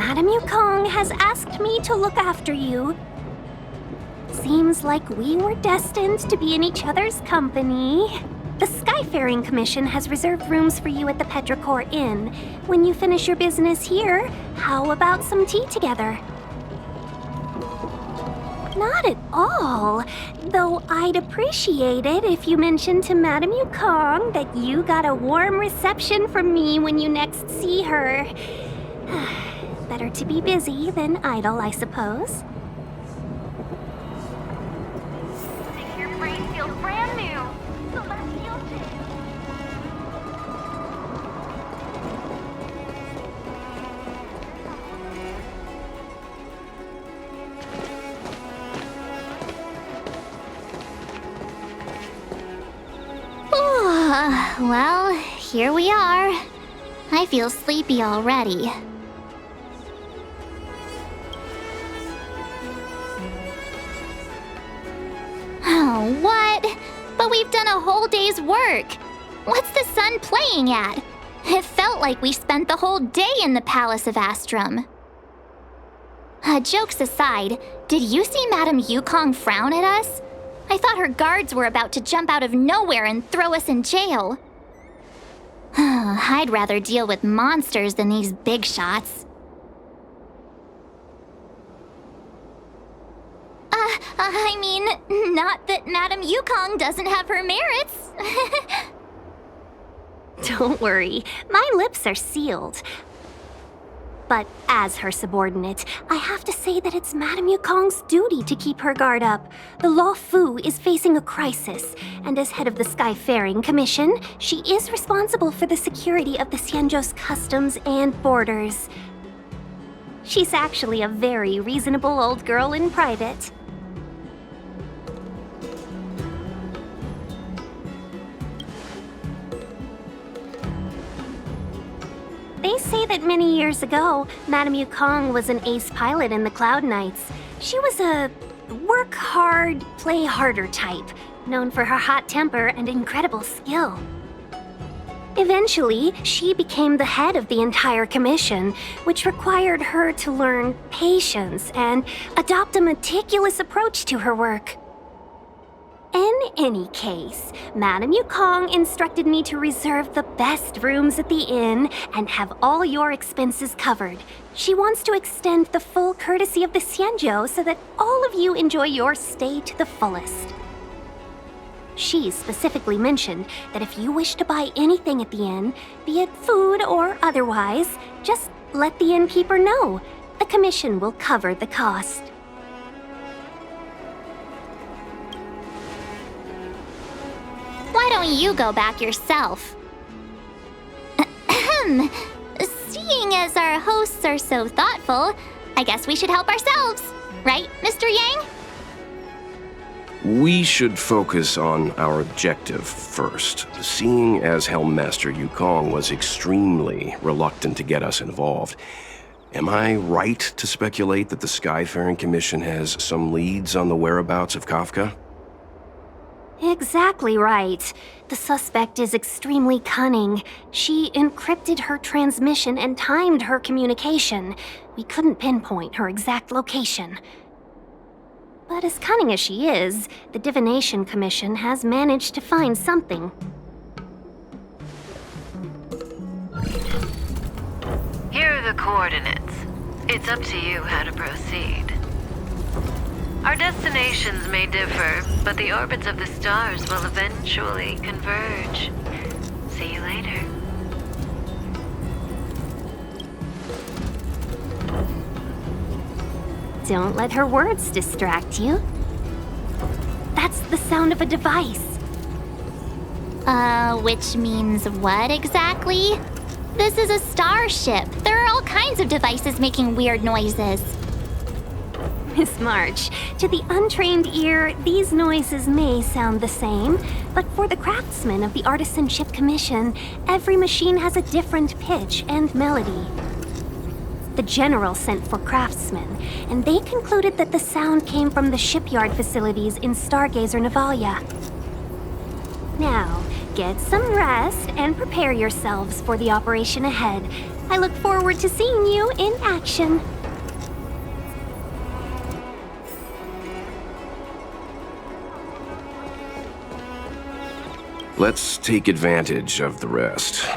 Madame Yukong has asked me to look after you. Seems like we were destined to be in each other's company. The Skyfaring Commission has reserved rooms for you at the Petrichor Inn. When you finish your business here, how about some tea together? Not at all. Though I'd appreciate it if you mentioned to Madame Yukong that you got a warm reception from me when you next see her. Better to be busy than idle, I suppose. Make your brain feel brand new. Celestial Jam. Well, here we are. I feel sleepy already. Oh, what? But we've done a whole day's work. What's the sun playing at? It felt like we spent the whole day in the Palace of Astrum. Jokes aside, did you see Madame Yukong frown at us? I thought her guards were about to jump out of nowhere and throw us in jail. I'd rather deal with monsters than these big shots. I mean, not that Madame Yukong doesn't have her merits. Don't worry, my lips are sealed. But as her subordinate, I have to say that it's Madame Yukong's duty to keep her guard up. The Law Fu is facing a crisis, and as head of the Skyfaring Commission, she is responsible for the security of the Xianzhou's customs and borders. She's actually a very reasonable old girl in private. They say that many years ago, Madame Yukong was an ace pilot in the Cloud Knights. She was a work hard, play harder type, known for her hot temper and incredible skill. Eventually, she became the head of the entire commission, which required her to learn patience and adopt a meticulous approach to her work. In any case, Madame Yukong instructed me to reserve the best rooms at the inn and have all your expenses covered. She wants to extend the full courtesy of the Xianzhou so that all of you enjoy your stay to the fullest. She specifically mentioned that if you wish to buy anything at the inn, be it food or otherwise, just let the innkeeper know. The commission will cover the cost. Why don't you go back yourself? Ahem. Seeing as our hosts are so thoughtful, I guess we should help ourselves. Right, Mr. Yang? We should focus on our objective first. Seeing as Helmmaster Yukong was extremely reluctant to get us involved, am I right to speculate that the Skyfaring Commission has some leads on the whereabouts of Kafka? Exactly right. The suspect is extremely cunning. She encrypted her transmission and timed her communication. We couldn't pinpoint her exact location. But as cunning as she is, the Divination Commission has managed to find something. Here are the coordinates. It's up to you how to proceed. Our destinations may differ, but the orbits of the stars will eventually converge. See you later. Don't let her words distract you. That's the sound of a device. Which means what exactly? This is a starship. There are all kinds of devices making weird noises. Miss March, to the untrained ear, these noises may sound the same, but for the craftsmen of the Artisanship Commission, every machine has a different pitch and melody. The General sent for craftsmen, and they concluded that the sound came from the shipyard facilities in Stargazer Navalia. Now, Get some rest and prepare yourselves for the operation ahead. I look forward to seeing you in action. Let's take advantage of the rest.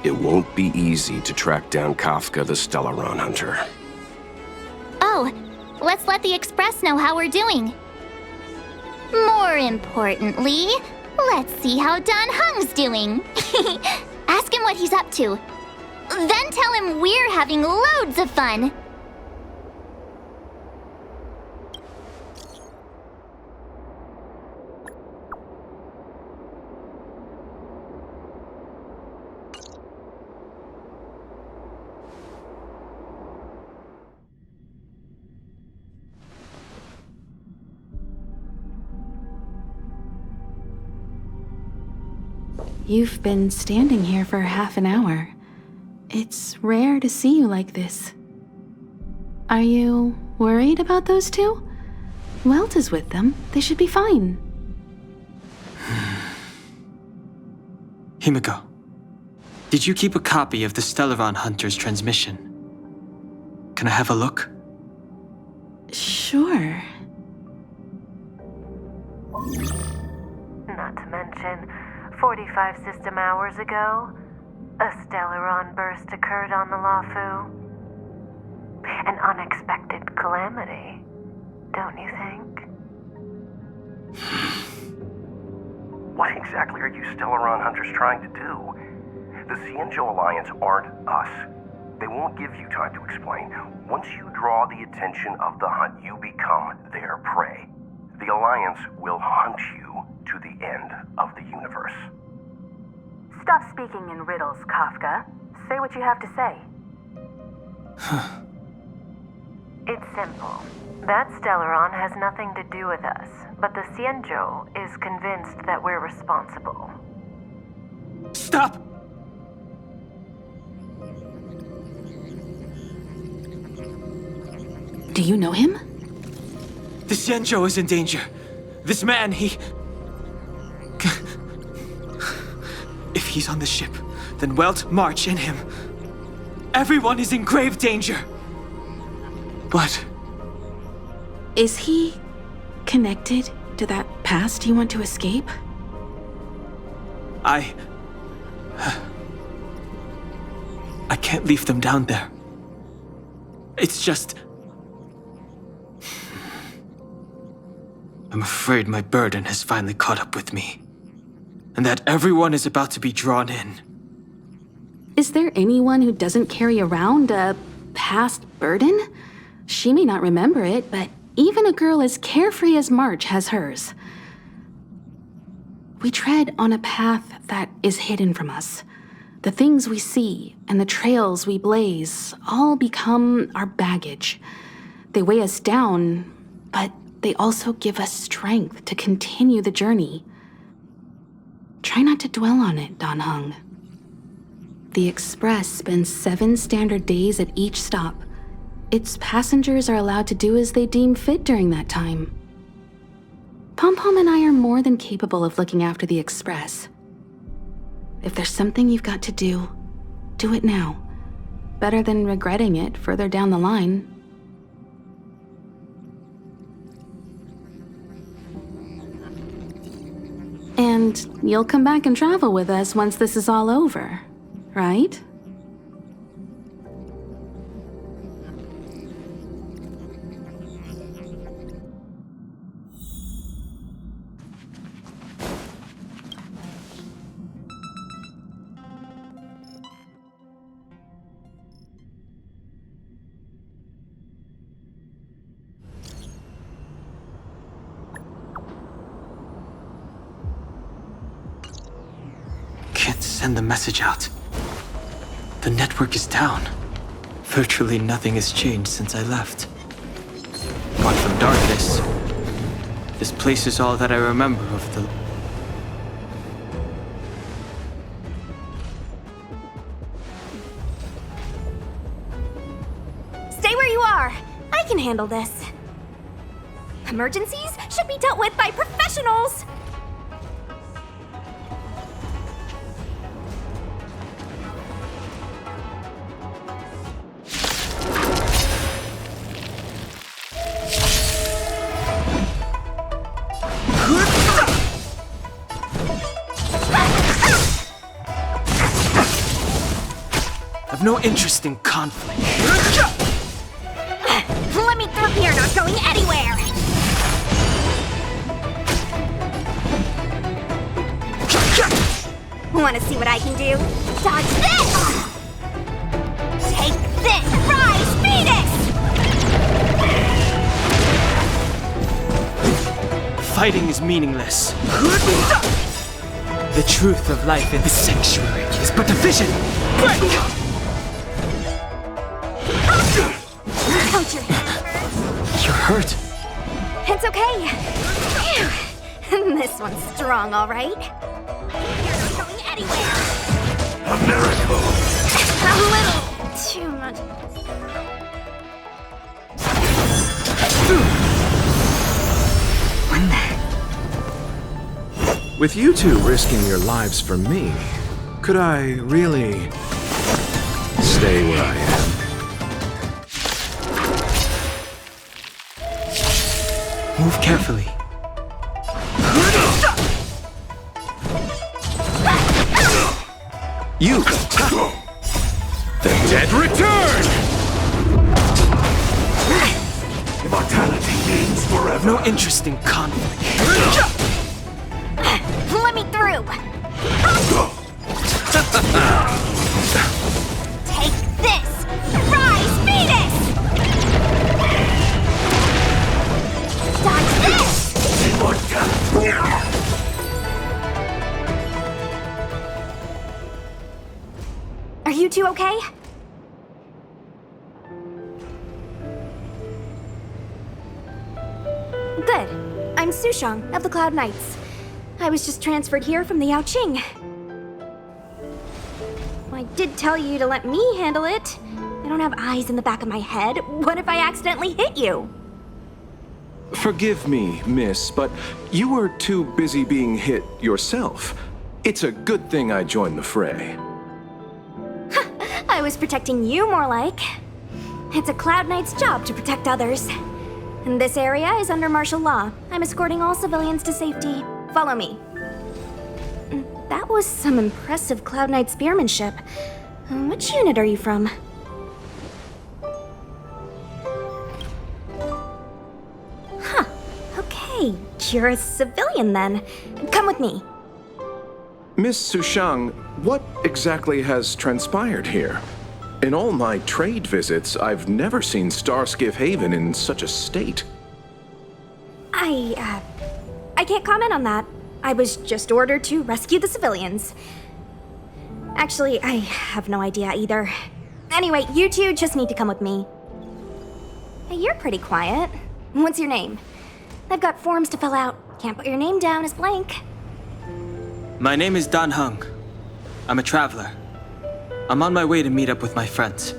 It won't be easy to track down Kafka the Stellaron Hunter. Oh, let's let the Express know how we're doing. More importantly, let's see how Don Hung's doing. Ask him what he's up to. Then tell him we're having loads of fun. You've been standing here for half an hour. It's rare to see you like this. Are you worried about those two? Welt is with them. They should be fine. Himiko, did you keep a copy of the Stellaron Hunter's transmission? Can I have a look? Sure. Not to mention, 45 system hours ago, a Stellaron burst occurred on the Lafu. An unexpected calamity, don't you think? What exactly are you Stellaron Hunters trying to do? The Xianzhou Alliance aren't us. They won't give you time to explain. Once you draw the attention of the hunt, you become their prey. The Alliance will hunt you to the end of the universe. Stop speaking in riddles, Kafka. Say what you have to say. It's simple. That Stellaron has nothing to do with us, but the Xianzhou is convinced that we're responsible. Stop! Do you know him? The Xianzhou is in danger. This man, he... If he's on the ship, then Welt, March, and him. Everyone is in grave danger. But... Is he connected to that past you want to escape? I can't leave them down there. It's just... I'm afraid my burden has finally caught up with me. And that everyone is about to be drawn in. Is there anyone who doesn't carry around a past burden? She may not remember it, but even a girl as carefree as March has hers. We tread on a path that is hidden from us. The things we see and the trails we blaze all become our baggage. They weigh us down, but they also give us strength to continue the journey. Try not to dwell on it, Don Hung. The Express spends 7 standard days at each stop. Its passengers are allowed to do as they deem fit during that time. Pom-Pom and I are more than capable of looking after the Express. If there's something you've got to do, do it now. Better than regretting it further down the line. And you'll come back and travel with us once this is all over, right? Can't send the message out. The network is down. Virtually nothing has changed since I left. Gone from darkness. This place is all that I remember of the... Stay where you are. I can handle this. Emergencies should be dealt with by professionals. I've no interest in conflict. Let me through here, not going anywhere! Wanna see what I can do? Dodge this! Take this! Rise, Phoenix! Fighting is meaningless. The truth of life in the sanctuary is but a vision. Break! Ouch, your hand hurts. You're hurt. It's okay. Phew. This one's strong, all right? You're not going anywhere. A miracle! A little too much. With you two risking your lives for me, could I really stay where I am? Move carefully. You! The dead return! Immortality means forever. No interest in conflict. Let me through. Take this. Rise, Phoenix! Dodge this! Are you two okay? Good. I'm Sushang of the Cloud Knights. I was just transferred here from the Yaoqing. I did tell you to let me handle it. I don't have eyes in the back of my head. What if I accidentally hit you? Forgive me, miss, but you were too busy being hit yourself. It's a good thing I joined the fray. I was protecting you more like. It's a Cloud Knight's job to protect others. And this area is under martial law. I'm escorting all civilians to safety. Follow me. That was some impressive Cloud Knight spearmanship. Which unit are you from? Huh. Okay, you're a civilian then. Come with me. Miss Sushang, what exactly has transpired here? In all my trade visits, I've never seen Starskiff Haven in such a state. I can't comment on that. I was just ordered to rescue the civilians. Actually, I have no idea either. Anyway, you two just need to come with me. Hey, you're pretty quiet. What's your name? I've got forms to fill out. Can't put your name down as blank. My name is Dan Hung. I'm a traveler. I'm on my way to meet up with my friends.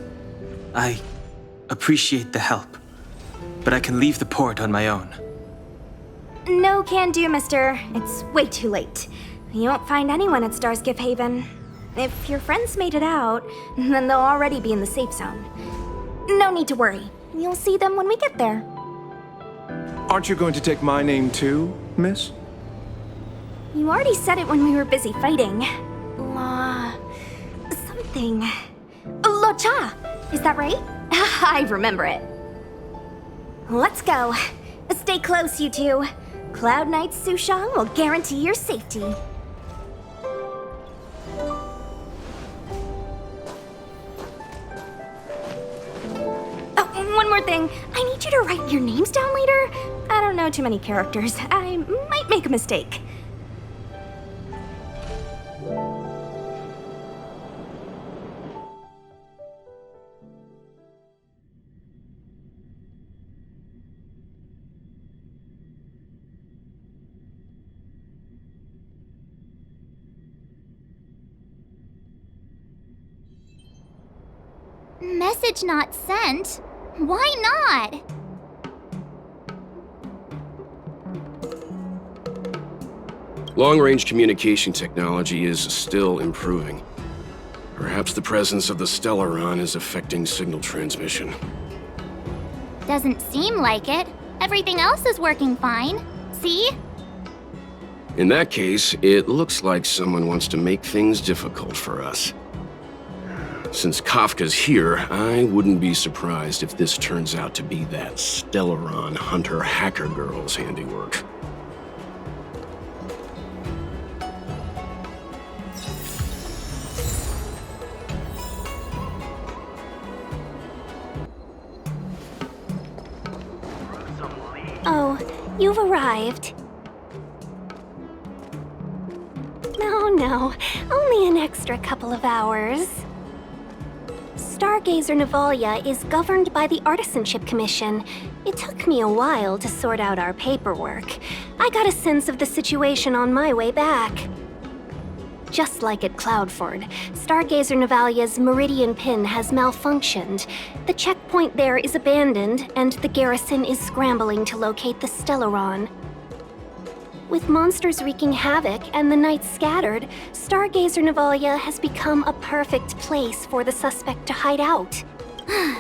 I appreciate the help, but I can leave the port on my own. No can do, mister. It's way too late. You won't find anyone at Starskiff Haven. If your friends made it out, then they'll already be in the safe zone. No need to worry. You'll see them when we get there. Aren't you going to take my name too, miss? You already said it when we were busy fighting. Something. Locha! Is that right? I remember it. Let's go. Stay close, you two. Cloud Knight Sushang will guarantee your safety. Oh, one more thing. I need you to write your names down later. I don't know too many characters. I might make a mistake. Message not sent? Why not? Long-range communication technology is still improving. Perhaps the presence of the Stellaron is affecting signal transmission. Doesn't seem like it. Everything else is working fine. See? In that case, it looks like someone wants to make things difficult for us. since Kafka's here, I wouldn't be surprised if this turns out to be that Stellaron hunter hacker girl's handiwork. Oh, you've arrived. No, only an extra couple of hours. Stargazer Navalia is governed by the Artisanship Commission. It took me a while to sort out our paperwork. I got a sense of the situation on my way back. Just like at Cloudford, Stargazer Navalia's Meridian Pin has malfunctioned. The checkpoint there is abandoned, and the garrison is scrambling to locate the Stellaron. With monsters wreaking havoc and the night scattered, Stargazer Navalia has become a perfect place for the suspect to hide out.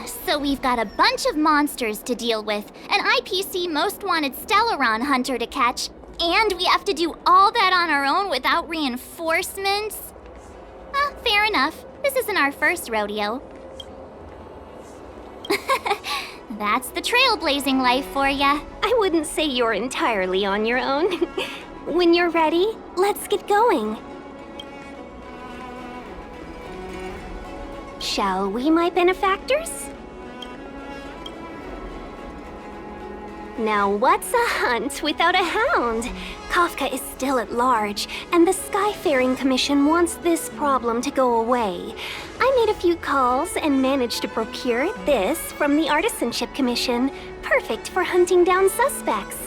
So we've got a bunch of monsters to deal with, an IPC Most Wanted Stellaron hunter to catch, and we have to do all that on our own without reinforcements? Fair enough. This isn't our first rodeo. That's the trailblazing life for ya. I wouldn't say you're entirely on your own. When you're ready, let's get going. Shall we, my benefactors? Now what's a hunt without a hound? Kafka is still at large, and the Skyfaring Commission wants this problem to go away. I made a few calls and managed to procure this from the Artisanship Commission. Perfect for hunting down suspects.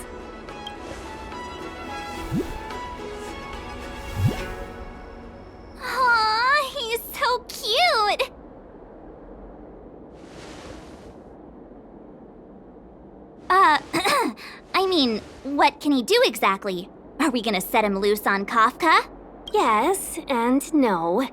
Aw, he's so cute! I mean, what can he do exactly? Are we gonna set him loose on Kafka? Yes and no.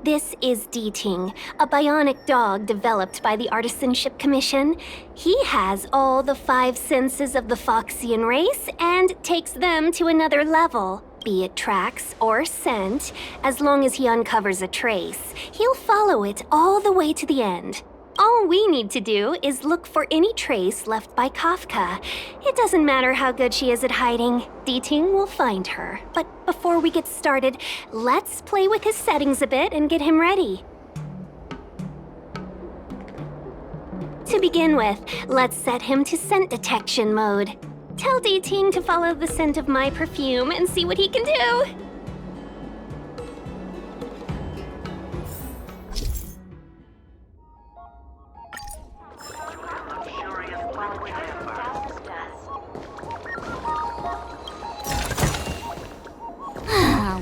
This is D-Ting, a bionic dog developed by the Artisanship Commission. He has all the 5 senses of the Foxian race and takes them to another level. Be it tracks or scent, as long as he uncovers a trace, he'll follow it all the way to the end. All we need to do is look for any trace left by Kafka. It doesn't matter how good she is at hiding. D-Ting will find her. But before we get started, let's play with his settings a bit and get him ready. To begin with, let's set him to scent detection mode. Tell D-Ting to follow the scent of my perfume and see what he can do.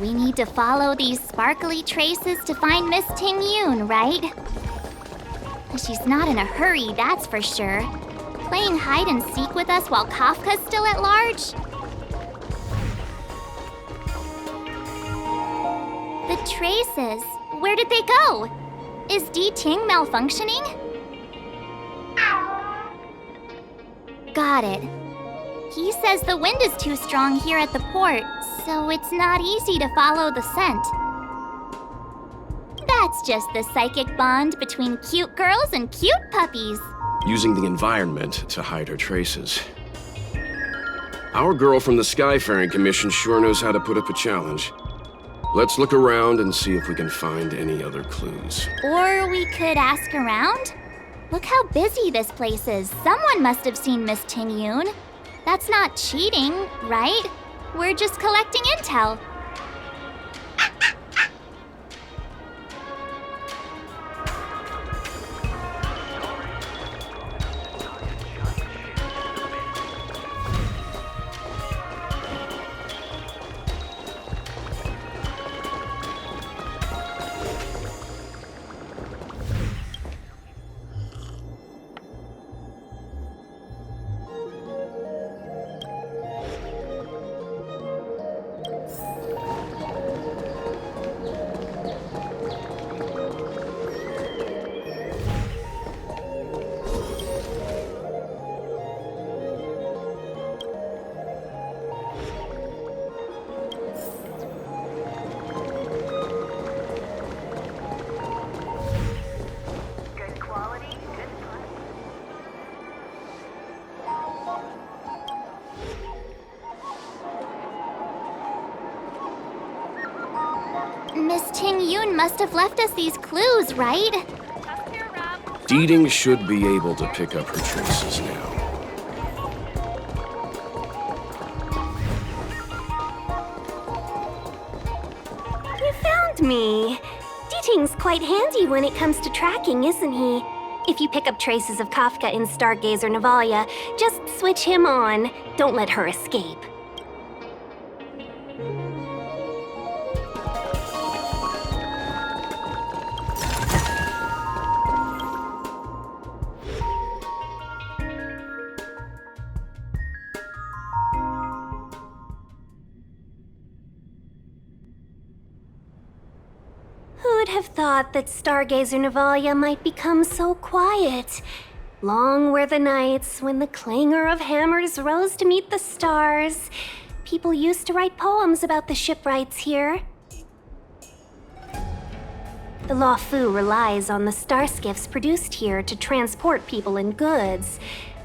We need to follow these sparkly traces to find Miss Ting Yoon, right? She's not in a hurry, that's for sure. Playing hide and seek with us while Kafka's still at large? The traces, where did they go? Is D-Ting malfunctioning? Got it. He says the wind is too strong here at the port, so it's not easy to follow the scent. That's just the psychic bond between cute girls and cute puppies. Using the environment to hide her traces. Our girl from the Skyfaring Commission sure knows how to put up a challenge. Let's look around and see if we can find any other clues. Or we could ask around? Look how busy this place is. Someone must have seen Miss Ting Yoon. That's not cheating, right? We're just collecting intel. Yoon must have left us these clues, right? Deeding should be able to pick up her traces now. You found me. Deeting's quite handy when it comes to tracking, isn't he? If you pick up traces of Kafka in Stargazer Navalia, just switch him on. Don't let her escape. Who'd have thought that Stargazer Navalia might become so quiet? Long were the nights when the clangor of hammers rose to meet the stars. People used to write poems about the shipwrights here. The Law Fu relies on the starskiffs produced here to transport people and goods.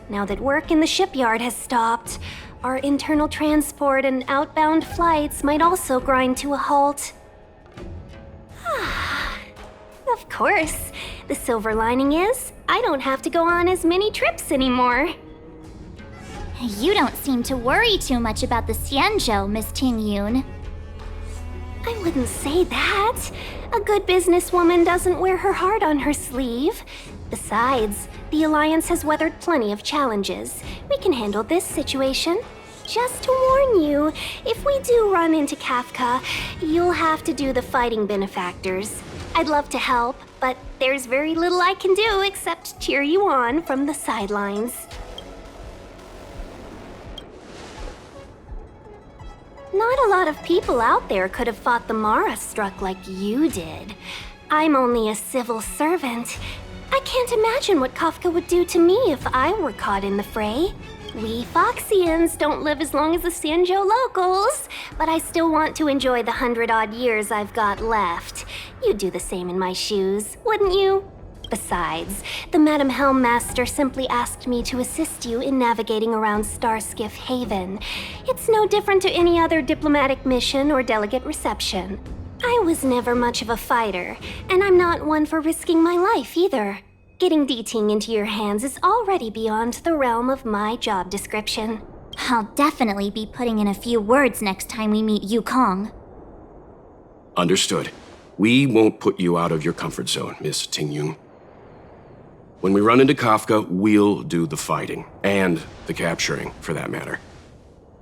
Now that work in the shipyard has stopped, our internal transport and outbound flights might also grind to a halt. Of course. The silver lining is, I don't have to go on as many trips anymore. You don't seem to worry too much about the Xianzhou, Miss Ting Yoon. I wouldn't say that. A good businesswoman doesn't wear her heart on her sleeve. Besides, the Alliance has weathered plenty of challenges. We can handle this situation. Just to warn you, if we do run into Kafka, you'll have to do the fighting benefactors. I'd love to help, but there's very little I can do except cheer you on from the sidelines. Not a lot of people out there could have fought the Mara struck like you did. I'm only a civil servant. I can't imagine what Kafka would do to me if I were caught in the fray. We Foxians don't live as long as the Xianzhou locals, but I still want to enjoy the 100-odd years I've got left. You'd do the same in my shoes, wouldn't you? Besides, the Madam Helmmaster simply asked me to assist you in navigating around Starskiff Haven. It's no different to any other diplomatic mission or delegate reception. I was never much of a fighter, and I'm not one for risking my life either. Getting Deeting into your hands is already beyond the realm of my job description. I'll definitely be putting in a few words next time we meet Yukong. Understood. We won't put you out of your comfort zone, Miss Tingyun. When we run into Kafka, we'll do the fighting, and the capturing, for that matter.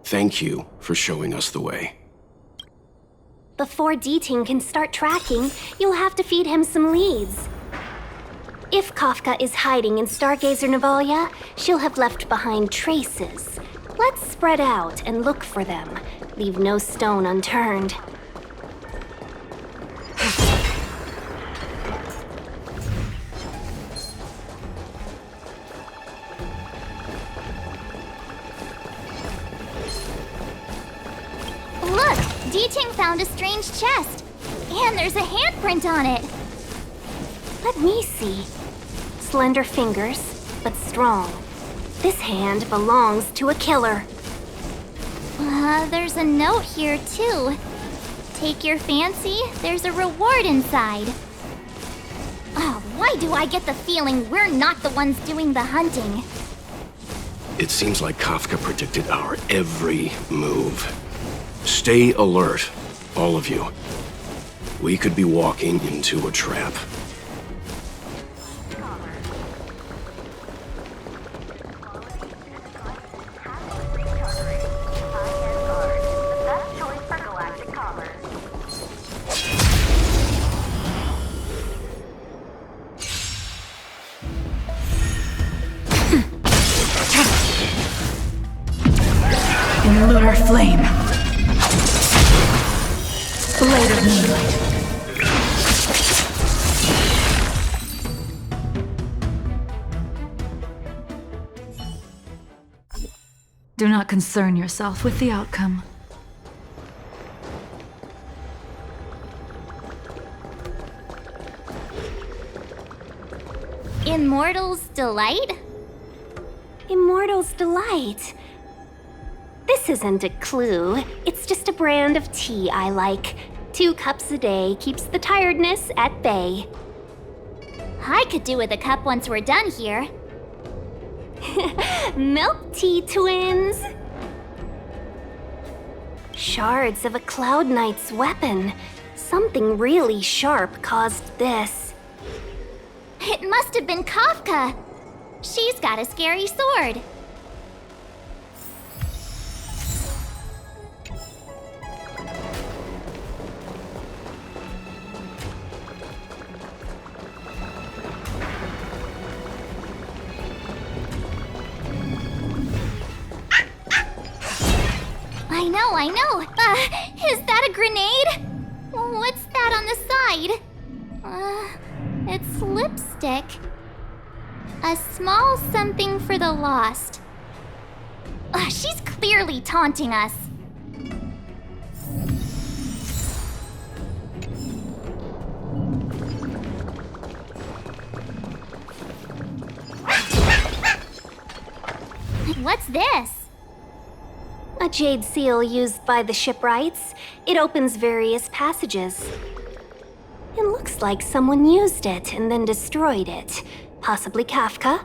Thank you for showing us the way. Before Deeting can start tracking, you'll have to feed him some leads. If Kafka is hiding in Stargazer Navalia, she'll have left behind traces. Let's spread out and look for them. Leave no stone unturned. Look! Deeting found a strange chest! And there's a handprint on it! Let me see. Slender fingers, but strong. This hand belongs to a killer. There's a note here, too. Take your fancy, there's a reward inside. Oh, why do I get the feeling we're not the ones doing the hunting? It seems like Kafka predicted our every move. Stay alert, all of you. We could be walking into a trap. In lunar flame. Blade of moonlight. Do not concern yourself with the outcome. Immortal's Delight? Immortal's Delight. This isn't a clue. It's just a brand of tea I like. 2 cups a day keeps the tiredness at bay. I could do with a cup once we're done here. Milk tea twins! Shards of a Cloud Knight's weapon. Something really sharp caused this. It must have been Kafka. She's got a scary sword. I know. Is that a grenade? What's that on the side? It's lipstick. A small something for the lost. She's clearly taunting us. What's this? A jade seal used by the shipwrights. It opens various passages. It looks like someone used it and then destroyed it. Possibly Kafka?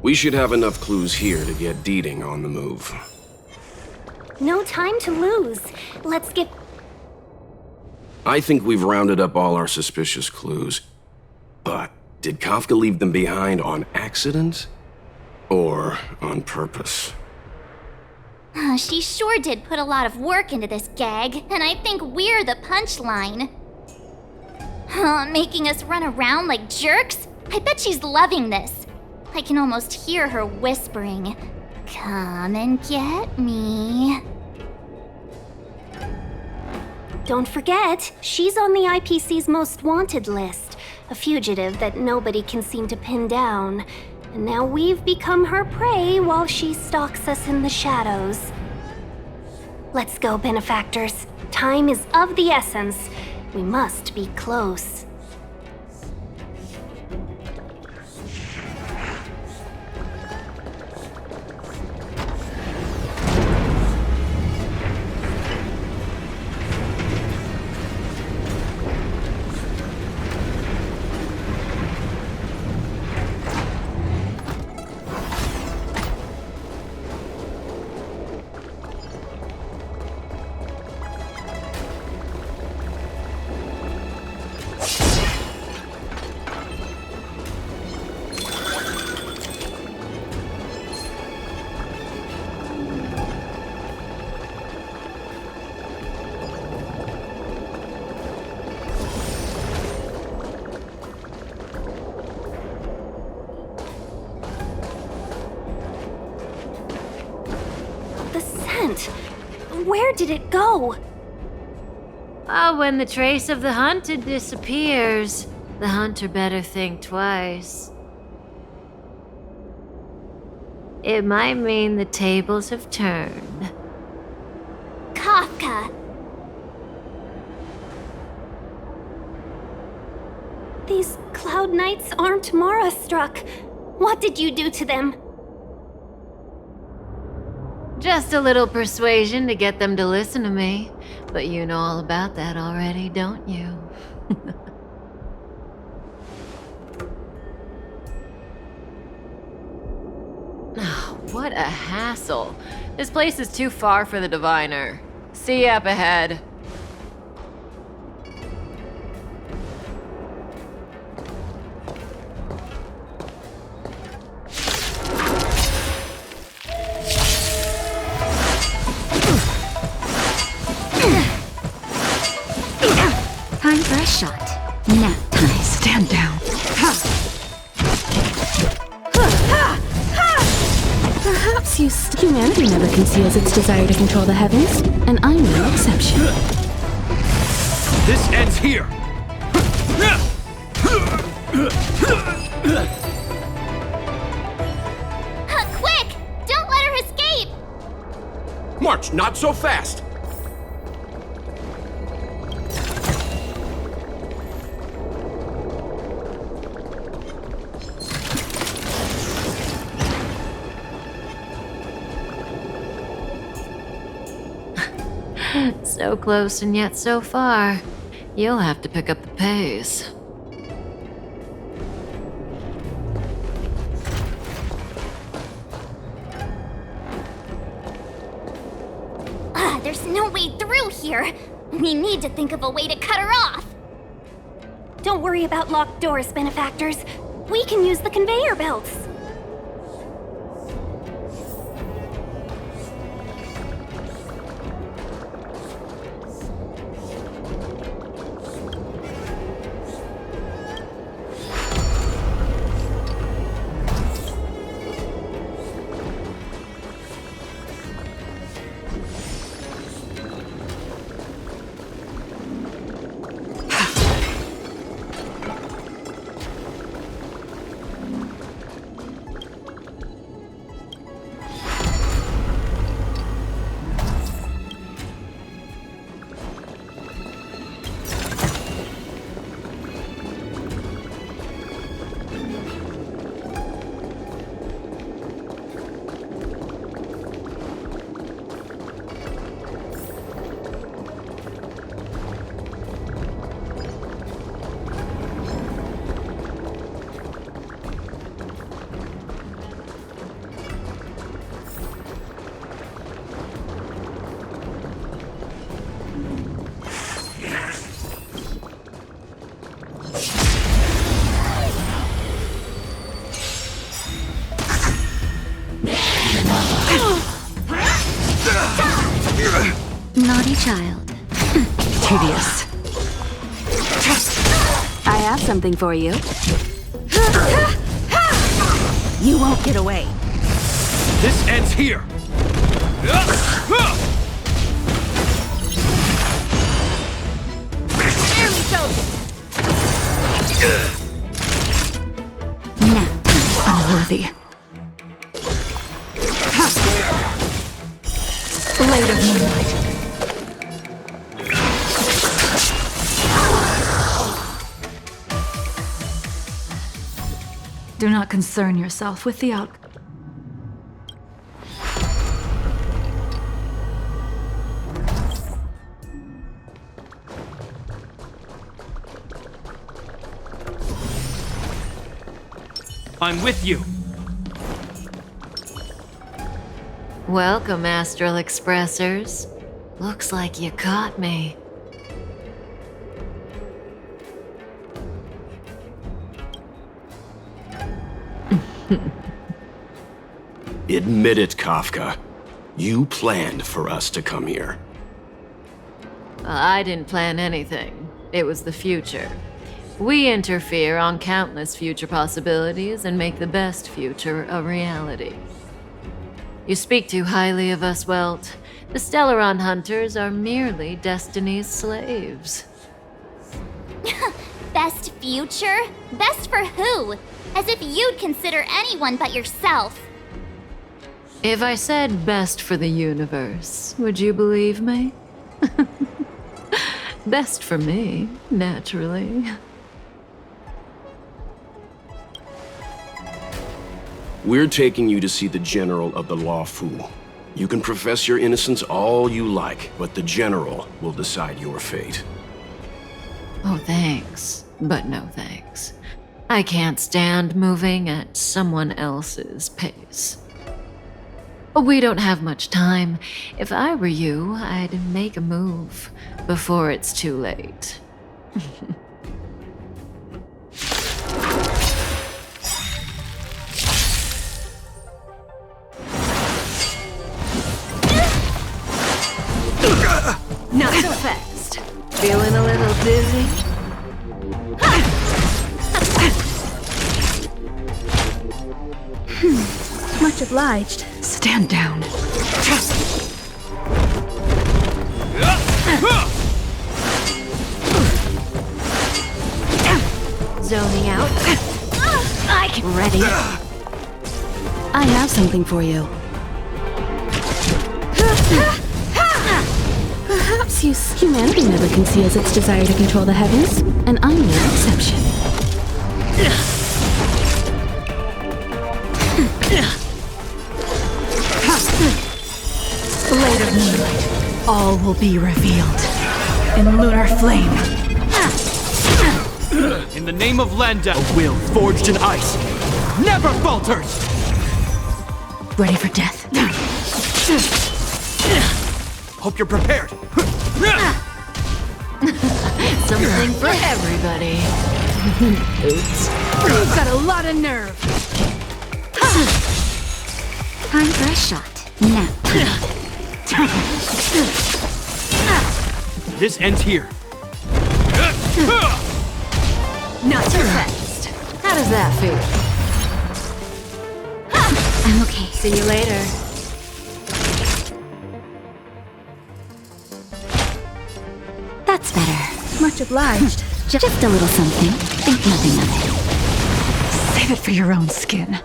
We should have enough clues here to get Deeding on the move. No time to lose. Let's get... I think we've rounded up all our suspicious clues. But did Kafka leave them behind on accident? Or on purpose? She sure did put a lot of work into this gag, and I think we're the punchline. Making us run around like jerks? I bet she's loving this. I can almost hear her whispering, "Come and get me." Don't forget, she's on the IPC's most wanted list. A fugitive that nobody can seem to pin down. And now we've become her prey while she stalks us in the shadows. Let's go, benefactors. Time is of the essence. We must be close. Where did it go? When the trace of the hunted disappears, the hunter better think twice. It might mean the tables have turned. Kafka! These Cloud Knights aren't Mara-struck. What did you do to them? Just a little persuasion to get them to listen to me. But you know all about that already, don't you? What a hassle. This place is too far for the diviner. See you up ahead. Time for a shot. Nap time. Stand down. Perhaps humanity never conceals its desire to control the heavens, and I'm no exception. This ends here! Quick! Don't let her escape! March, not so fast! So close and yet so far. You'll have to pick up the pace. There's no way through here. We need to think of a way to cut her off. Don't worry about locked doors, benefactors. We can use the conveyor belts. Naughty child. Tedious. I have something for you. You won't get away. This ends here! Unworthy. Blade of moonlight. Do not concern yourself with the outcome. I'm with you. Welcome, Astral Expressors. Looks like you caught me. Admit it, Kafka. You planned for us to come here. I didn't plan anything. It was the future. We interfere on countless future possibilities and make the best future a reality. You speak too highly of us, Welt. The Stellaron Hunters are merely Destiny's slaves. Best future? Best for who? As if you'd consider anyone but yourself. If I said best for the universe, would you believe me? Best for me, naturally. We're taking you to see the General of the Lawfu. You can profess your innocence all you like, but the General will decide your fate. Oh, thanks. But no thanks. I can't stand moving at someone else's pace. We don't have much time. If I were you, I'd make a move before it's too late. Not so fast. Feeling a little dizzy? Much obliged. Stand down. Zoning out. Ready? I have something for you. Perhaps humanity never conceals its desire to control the heavens, and I'm no exception. Blade of moonlight. All will be revealed in lunar flame. In the name of Lenda, a will forged in ice never falters! Ready for death. Hope you're prepared. Something for everybody. Oops. You've got a lot of nerve. Time for a shot. Now. This ends here. Not too fast. How does that feel? I'm okay. See you later. That's better. Much obliged. Just a little something. Think nothing of it. Save it for your own skin.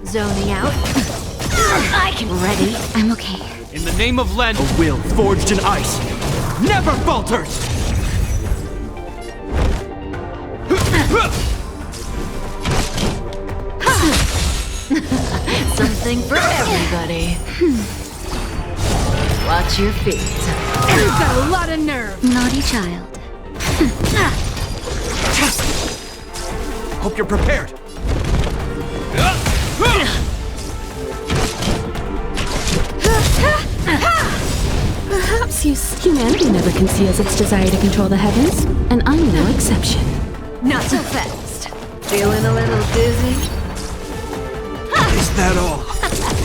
Zoning out. I can ready. I'm okay. In the name of Lenda, a will forged in ice never falters! Something for everybody. Watch your feet. You've got a lot of nerve. Naughty child. Hope you're prepared. Perhaps humanity never conceals its desire to control the heavens, and I'm no exception. Not so fast. Feeling a little dizzy? Is that all?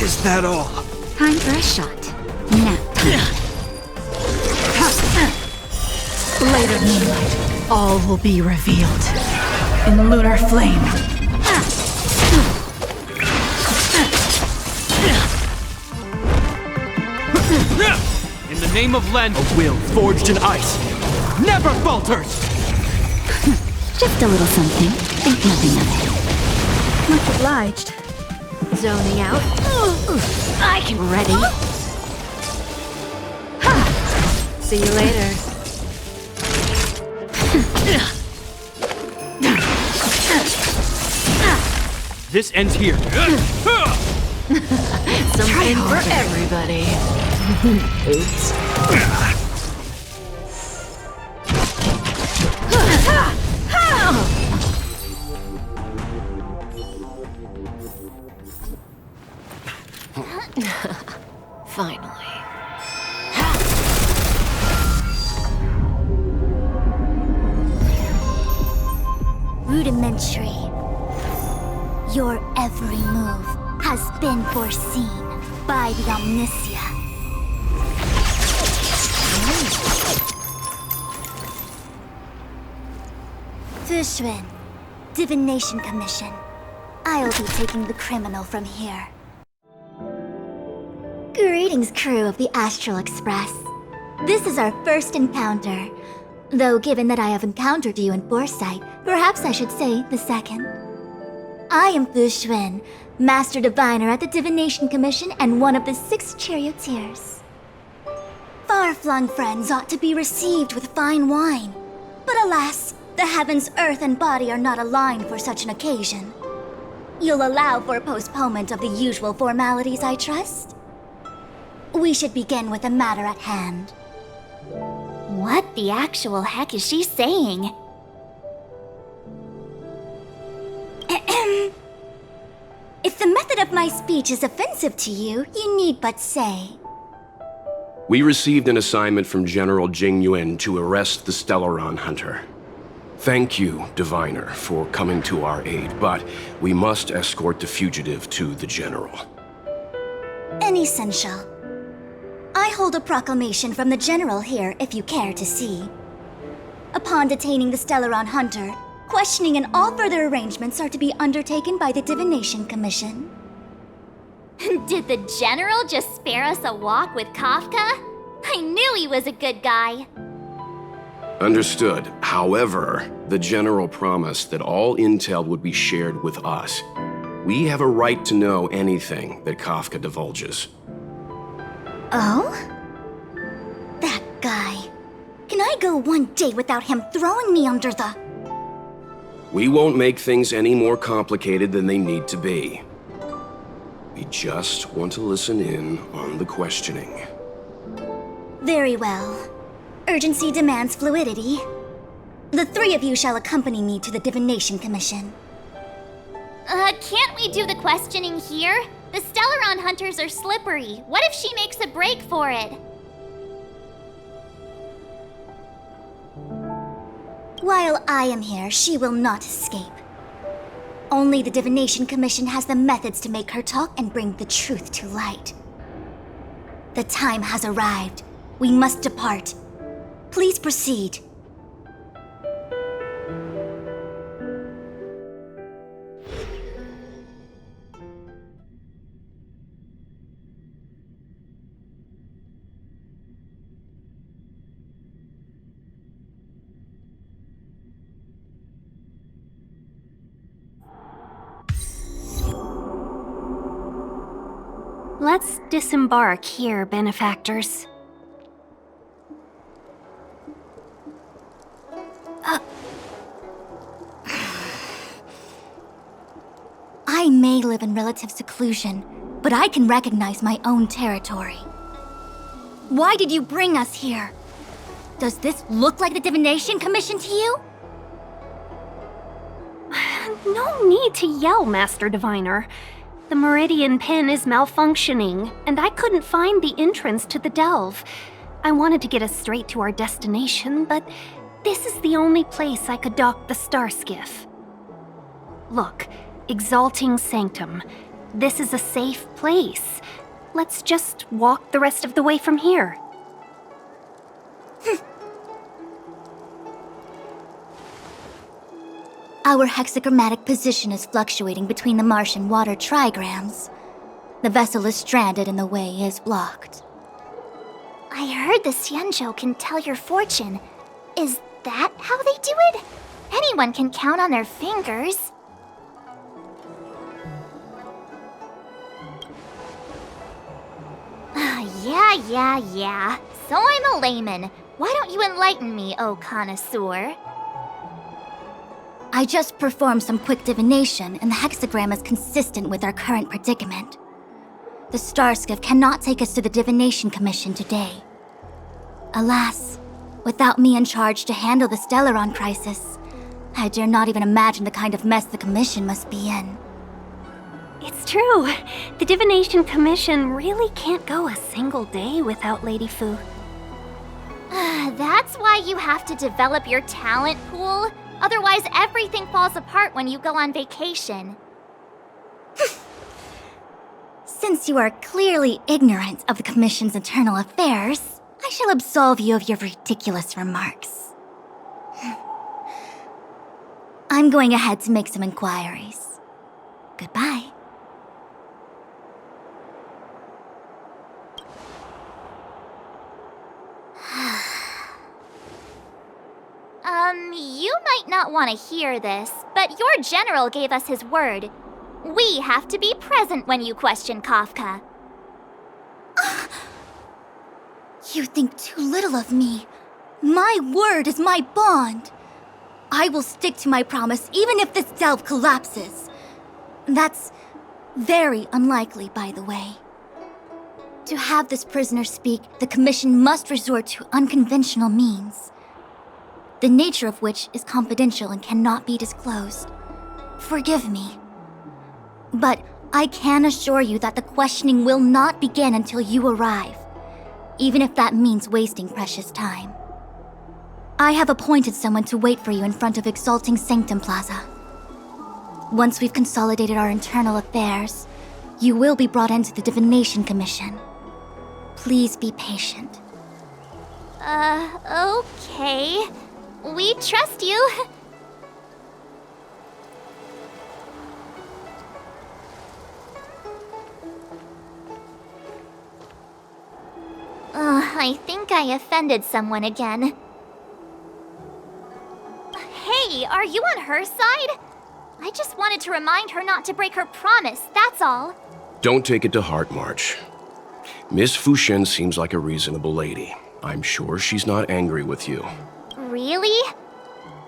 Is that all? Time for a shot. Now. Later moonlight, all will be revealed in lunar flame. In the name of Lenda, a will forged in ice never falters! Just a little something. Think nothing of it. Much obliged. Zoning out. I can ready. See you later. This ends here. Something for everybody. Oops. Finally. Rudimentary. Your every move has been foreseen by the Omniscia. Fushun, Divination Commission. I'll be taking the criminal from here. Greetings, crew of the Astral Express. This is our first encounter. Though given that I have encountered you in foresight, perhaps I should say the second. I am Fushun, Master Diviner at the Divination Commission and one of the 6 charioteers. Far-flung friends ought to be received with fine wine. But alas, the heavens, earth, and body are not aligned for such an occasion. You'll allow for a postponement of the usual formalities, I trust? We should begin with the matter at hand. What the actual heck is she saying? If the method of my speech is offensive to you, you need but say. We received an assignment from General Jing Yuan to arrest the Stellaron Hunter. Thank you, Diviner, for coming to our aid, but we must escort the fugitive to the General. Essential. I hold a proclamation from the General here, if you care to see. Upon detaining the Stellaron Hunter, questioning and all further arrangements are to be undertaken by the Divination Commission. Did the General just spare us a walk with Kafka? I knew he was a good guy. Understood. However, the General promised that all intel would be shared with us. We have a right to know anything that Kafka divulges. Oh? That guy. Can I go one day without him throwing me under the... We won't make things any more complicated than they need to be. We just want to listen in on the questioning. Very well. Urgency demands fluidity. The three of you shall accompany me to the Divination Commission. Can't we do the questioning here? The Stellaron hunters are slippery. What if she makes a break for it? While I am here, she will not escape. Only the Divination Commission has the methods to make her talk and bring the truth to light. The time has arrived. We must depart. Please proceed. Let's disembark here, benefactors. I may live in relative seclusion, but I can recognize my own territory. Why did you bring us here? Does this look like the Divination Commission to you? No need to yell, Master Diviner. The Meridian Pin is malfunctioning, and I couldn't find the entrance to the delve. I wanted to get us straight to our destination, but this is the only place I could dock the star skiff. Look, Exalting Sanctum. This is a safe place. Let's just walk the rest of the way from here. Our hexagrammatic position is fluctuating between the Martian water trigrams. The vessel is stranded and the way is blocked. I heard the Xianzhou can tell your fortune. Is that how they do it? Anyone can count on their fingers. Yeah. So I'm a layman. Why don't you enlighten me, oh connoisseur? I just performed some quick divination, and the hexagram is consistent with our current predicament. The Starskiff cannot take us to the Divination Commission today. Alas, without me in charge to handle the Stellaron crisis, I dare not even imagine the kind of mess the Commission must be in. It's true. The Divination Commission really can't go a single day without Lady Fu. That's why you have to develop your talent pool. Otherwise, everything falls apart when you go on vacation. Since you are clearly ignorant of the Commission's internal affairs, I shall absolve you of your ridiculous remarks. I'm going ahead to make some inquiries. Goodbye. You might not want to hear this, but your general gave us his word. We have to be present when you question Kafka. You think too little of me. My word is my bond. I will stick to my promise even if this delve collapses. That's very unlikely, by the way. To have this prisoner speak, the Commission must resort to unconventional means, the nature of which is confidential and cannot be disclosed. Forgive me. But I can assure you that the questioning will not begin until you arrive, even if that means wasting precious time. I have appointed someone to wait for you in front of Exalting Sanctum Plaza. Once we've consolidated our internal affairs, you will be brought into the Divination Commission. Please be patient. Okay. We trust you. I think I offended someone again. Hey, are you on her side? I just wanted to remind her not to break her promise, that's all. Don't take it to heart, March. Miss Fushen seems like a reasonable lady. I'm sure she's not angry with you. Really?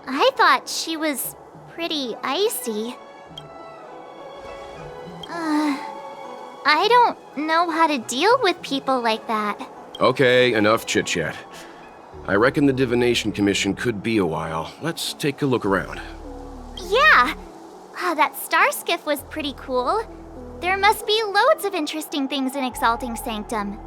I thought she was I don't know how to deal with people like that. Okay, enough chit-chat. I reckon the Divination Commission could be a while. Let's take a look around. Yeah! That star skiff was pretty cool. There must be loads of interesting things in Exalting Sanctum.